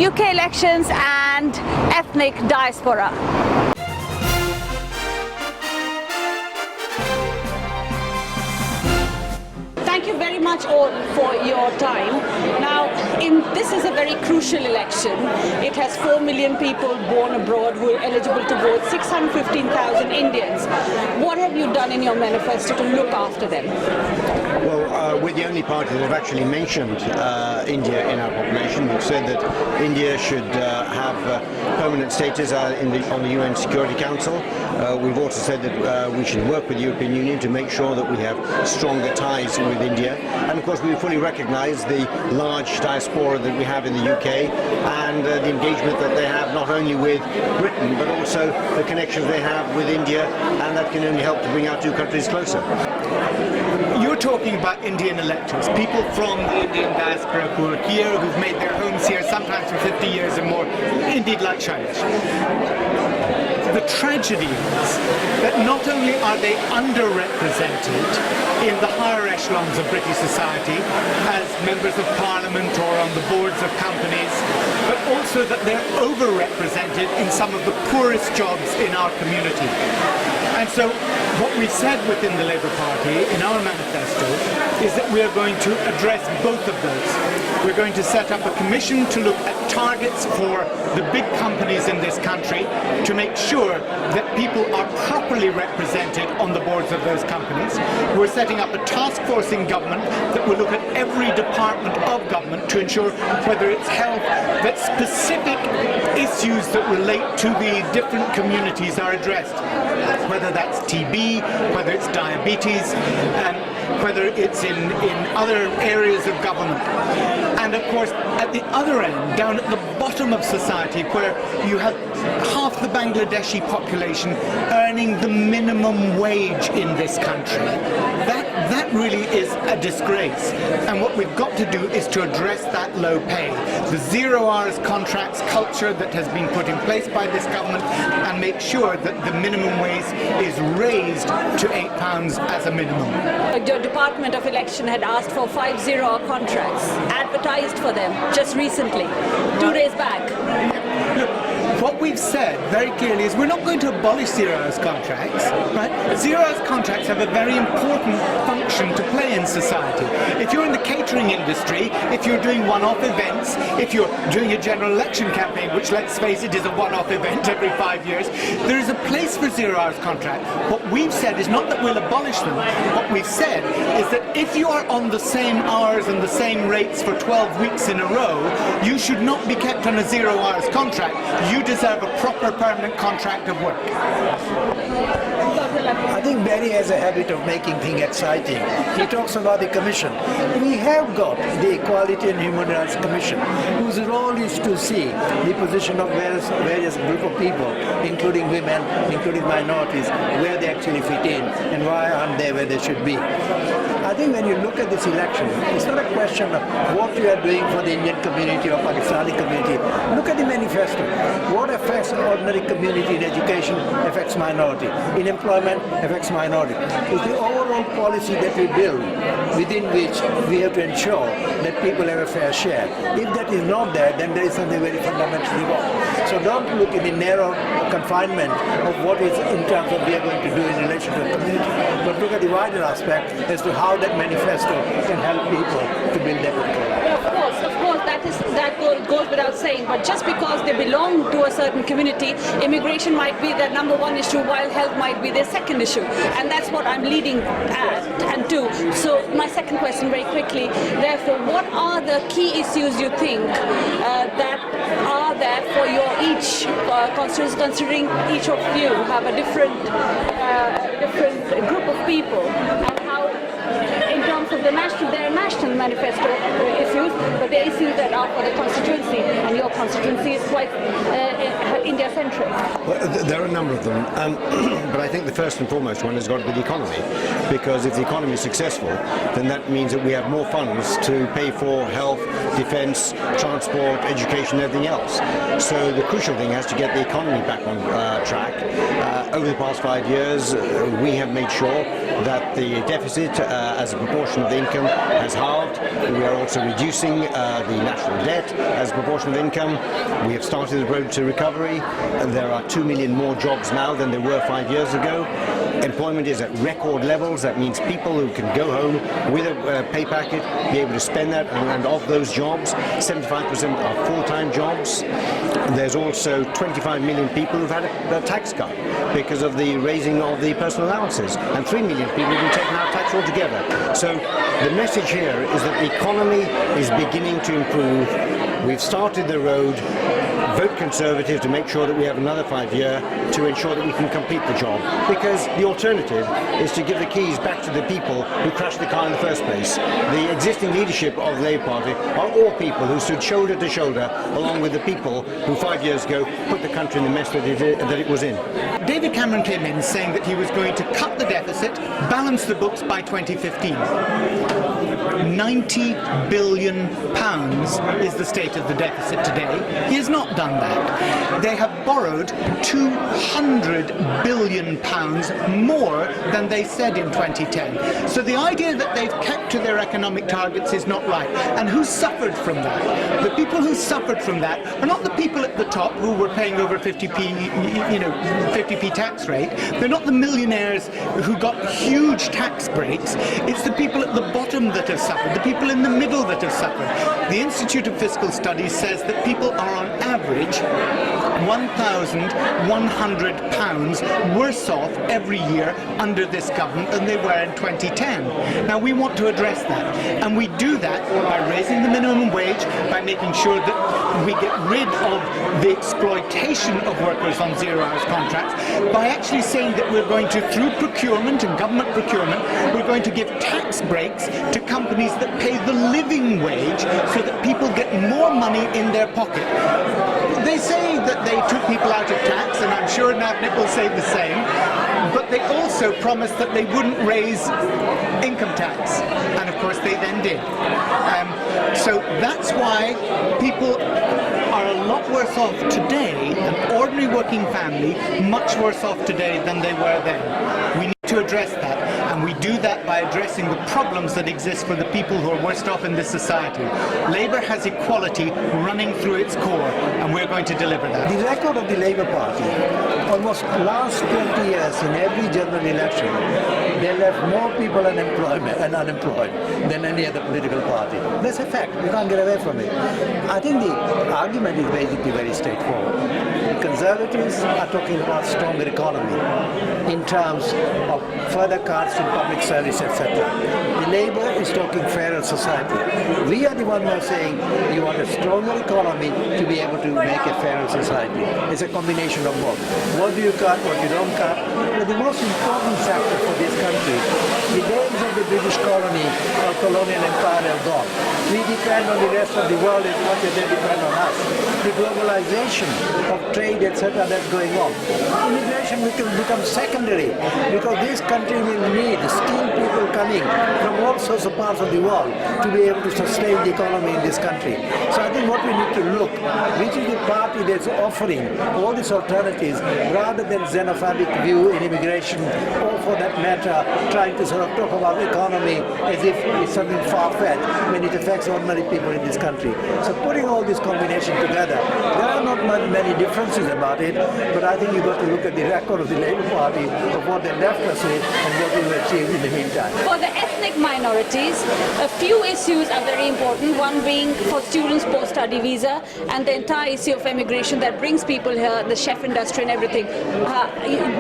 UK elections and ethnic diaspora. Thank you very much all for your time. Now, this is a very crucial election. It has 4 million people born abroad who are eligible to vote, 615,000 Indians. What have you done in your manifesto to look after them? Well, we're the only party that have actually mentioned India in our population. We've said that India should have permanent status on the UN Security Council. We've also said that we should work with the European Union to make sure that we have stronger ties with India. And of course, we fully recognise the large diaspora that we have in the UK and the engagement that they have not only with Britain, but also the connections they have with India, and that can only help to bring our two countries closer. You're talking about Indian electors, people from the Indian diaspora who are here, who've made their homes here, sometimes for 50 years or more, indeed like Shailesh. The tragedy is that not only are they underrepresented in the higher echelons of British society as members of parliament or on the boards of companies, but also that they're overrepresented in some of the poorest jobs in our community. And so what we said within the Labour Party in our manifesto is that we are going to address both of those. We're going to set up a commission to look at targets for the big companies in this country to make sure that people are properly represented on the boards of those companies. We're setting up a task force in government that will look at every department of government to ensure whether it's health, that specific issues that relate to the different communities are addressed. Whether that's TB, whether it's diabetes, and whether it's in other areas of government. And of course, at the other end, down at the bottom of society, where you have half the Bangladeshi population earning the minimum wage in this country, that really is a disgrace. And what we've got to do is to address that low pay. The 0 hours contracts culture that has been put in place by this government, and make sure that the minimum wage is raised to £8 as a minimum. Your Department of Election had asked for 5 0-hour contracts, advertised for them just recently, 2 days back. Look, what we've said very clearly is we're not going to abolish 0 hours contracts, right? 0 hours contracts have a very important function to play in society. If you're in the catering industry, if you're doing one-off events, if you're doing a general election campaign, which, let's face it, is a one-off event every 5 years, there is a place for 0 hours contract. What we've said is not that we'll abolish them. What we've said is that if you are on the same hours and the same rates for 12 weeks in a row, you should not be kept on a 0 hours contract. You deserve a proper permanent contract of work. I think Barry has a habit of making things exciting. He talks about the commission. We have got the Equality and Human Rights Commission, whose role is to see the position of various group of people, including women, including minorities, where they actually fit in and why aren't they where they should be. I think when you look at this election, it's not a question of what you are doing for the Indian community or Pakistani community. Look at the manifesto. What affects ordinary community in education affects minority. In employment affects minority. It's the overall policy that we build within which we have to ensure that people have a fair share. If that is not there, then there is something very fundamentally wrong. So don't look in the narrow confinement of what is in terms of we are going to do in relation to the community, but look at the wider aspect as to how that manifesto can help people to build their control. Of course, that goes without saying, but just because they belong to a certain community, immigration might be their number one issue, while health might be their second issue. And that's what I'm leading at and to. So my second question very quickly, therefore, what are the key issues you think that are there for your each constituency, considering each of you have a different group of people, and how in terms of their national manifesto issues, but the issues that are for the constituency, and your constituency is quite India-centric? Well, there are a number of them, but I think the first and foremost one has got to be the economy, because if the economy is successful, then that means that we have more funds to pay for health, defence, transport, education, and everything else. So the crucial thing has to get the economy back on track. Over the past 5 years, we have made sure that the deficit as a proportion of the income has halved. We are also reducing the national debt as a proportion of income. We have started the road to recovery. There are 2 million more jobs now than there were 5 years ago. Employment is at record levels. That means people who can go home with a pay packet, be able to spend that, and of those jobs, 75% are full-time jobs. There's also 25 million people who've had a tax cut because of the raising of the personal allowances, and 3 million people have been taken out tax altogether. So the message here is that the economy is beginning to improve. We've started the road. Vote Conservative to make sure that we have another 5 years to ensure that we can complete the job. Because the alternative is to give the keys back to the people who crashed the car in the first place. The existing leadership of the Labour Party are all people who stood shoulder to shoulder along with the people who 5 years ago put the country in the mess that it was in. David Cameron came in saying that he was going to cut the deficit, balance the books by 2015. £90 billion is the state of the deficit today. He has not done that. They have borrowed £200 billion more than they said in 2010. So the idea that they've kept to their economic targets is not right. And who suffered from that? The people who suffered from that are not the people at the top who were paying over 50p tax rate. They're not the millionaires who got huge tax breaks. It's the people at the bottom that have suffered, the people in the middle that have suffered. The Institute of Fiscal Studies says that people are on average £1,100 worse off every year under this government than they were in 2010. Now we want to address that, and we do that by raising the minimum wage, by making sure that we get rid of the exploitation of workers on zero-hours contracts, by actually saying that we're going to, through procurement and government procurement, we're going to give tax breaks to companies that pay the living wage so that people get more money in their pocket. They say that they took people out of tax, and I'm sure Navnik will say the same, but they also promised that they wouldn't raise income tax, and of course they then did. So that's why people are a lot worse off today, an ordinary working family, much worse off today than they were then. We need to address that, and we do that by addressing the problems that exist for the people who are worst off in this society. Labour has equality running through its core, and we're going to deliver that. The record of the Labour Party, almost last 20 years in every general election, they left more people unemployed than any other political party. That's a fact. You can't get away from it. I think the argument is basically very straightforward. The Conservatives are talking about stronger economy in terms of further cuts in public service, etc. The Labour is talking fairer society. We are the one who are saying you want a stronger economy to be able to make a fairer society. It's a combination of both. What do you cut, what you don't cut? But the most important factor for this country, the days of the British colony or colonial empire are gone. We depend on the rest of the world as much as they depend on us. The globalization of trade, etc., that's going on. Immigration will become secondary because this country will need skilled people coming from all sorts of parts of the world to be able to sustain the economy in this country. So I think what we need to look, which is the party that's offering all these alternatives rather than xenophobic view in immigration, or for that matter trying to sort of talk about the economy as if it's something far-fetched when it affects ordinary people in this country. So putting all this combination together, there are not many differences about it, but I think you've got to look at the record of the Labour Party, of what they left us with and what we've achieved in the meantime. For the ethnic minorities, a few issues are very important, one being for students post-study visa and the entire issue of immigration that brings people here, the chef industry and everything.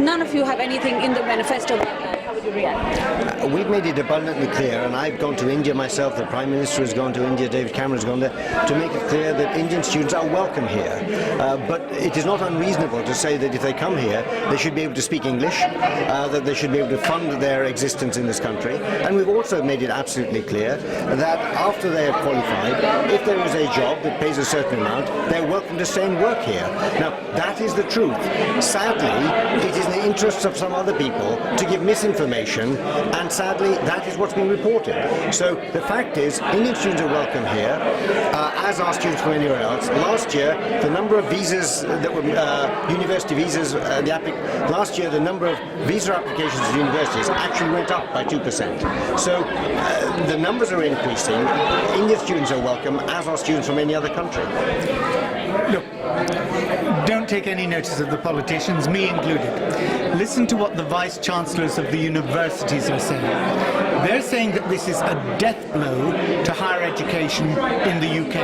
None of you have anything in the manifesto about that. How would you react? we've made it abundantly clear, and I've gone to India myself, the Prime Minister has gone to India, David Cameron's gone there, to make it clear that Indian students are welcome here. But it is not unreasonable to say that if they come here, they should be able to speak English, that they should be able to fund their existence in this country. And we've also made it absolutely clear that after they are qualified, if there is a job that pays a certain amount, they're welcome to stay and work here. Now, that is the truth. Sadly, it is in the interests of some other people to give misinformation, and sadly, that is what's being reported. So the fact is, Indian students are welcome here, as are students from anywhere else. Last year, the number of visas that were university visas, last year the number of visa applications to universities actually went up by 2%. So the numbers are increasing. Indian students are welcome, as are students from any other country. Look, don't take any notice of the politicians, me included. Listen to what the vice-chancellors of the universities are saying. They're saying that this is a death blow to higher education in the UK.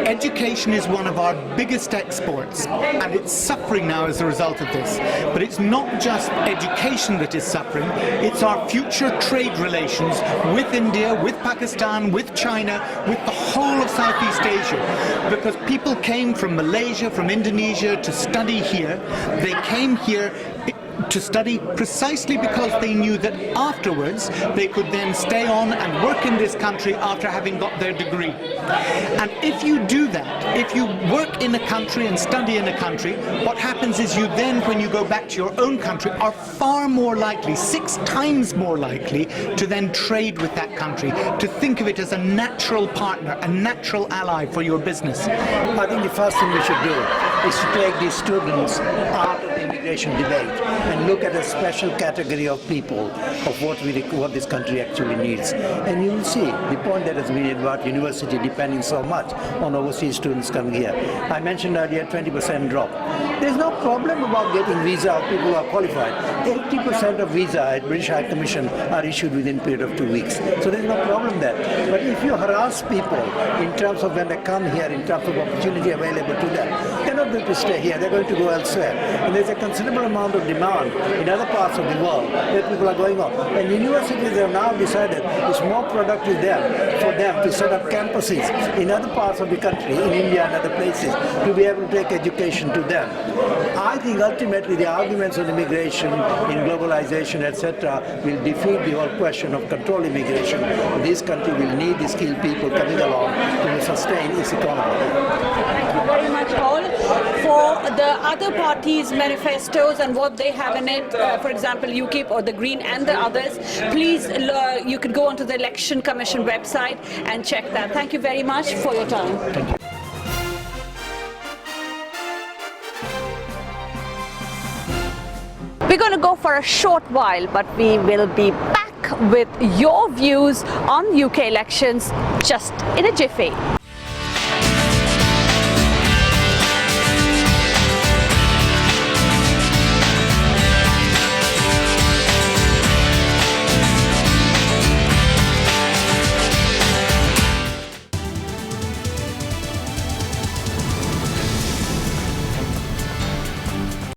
Education is one of our biggest exports, and it's suffering now as a result of this. But it's not just education that is suffering, it's our future trade relations with India, with Pakistan, with China, with the whole of Southeast Asia. Because people came from Malaysia, from Indonesia to study here. They came here to study precisely because they knew that afterwards they could then stay on and work in this country after having got their degree. And if you do that, if you work in a country and study in a country, what happens is you then, when you go back to your own country, are far more likely, 6 times more likely, to then trade with that country, to think of it as a natural partner, a natural ally for your business. I think the first thing we should do is to take these students out of the immigration debate and look at a special category of people of what this country actually needs. And you will see the point that has been made about university depending so much on overseas students coming here. I mentioned earlier 20% drop. There's no problem about getting visa of people who are qualified. 80% of visa at British High Commission are issued within a period of 2 weeks. So there's no problem there. But if you harass people in terms of when they come here, in terms of opportunity available to them, they're not going to stay here, they're going to go elsewhere. And there's a considerable amount of demand in other parts of the world where people are going on. And universities have now decided it's more productive for them to set up campuses in other parts of the country, in India and other places, to be able to take education to them. I think ultimately the arguments on immigration, in globalization, etc., will defeat the whole question of control immigration. This country will need the skilled people coming along to sustain its economy. Thank you very much, Paul. For the other parties' manifestos and what they have in it, for example, UKIP or the Green and the others, please, you could go onto the Election Commission website and check that. Thank you very much for your time. Thank you. We're going to go for a short while, but we will be back with your views on UK elections just in a jiffy.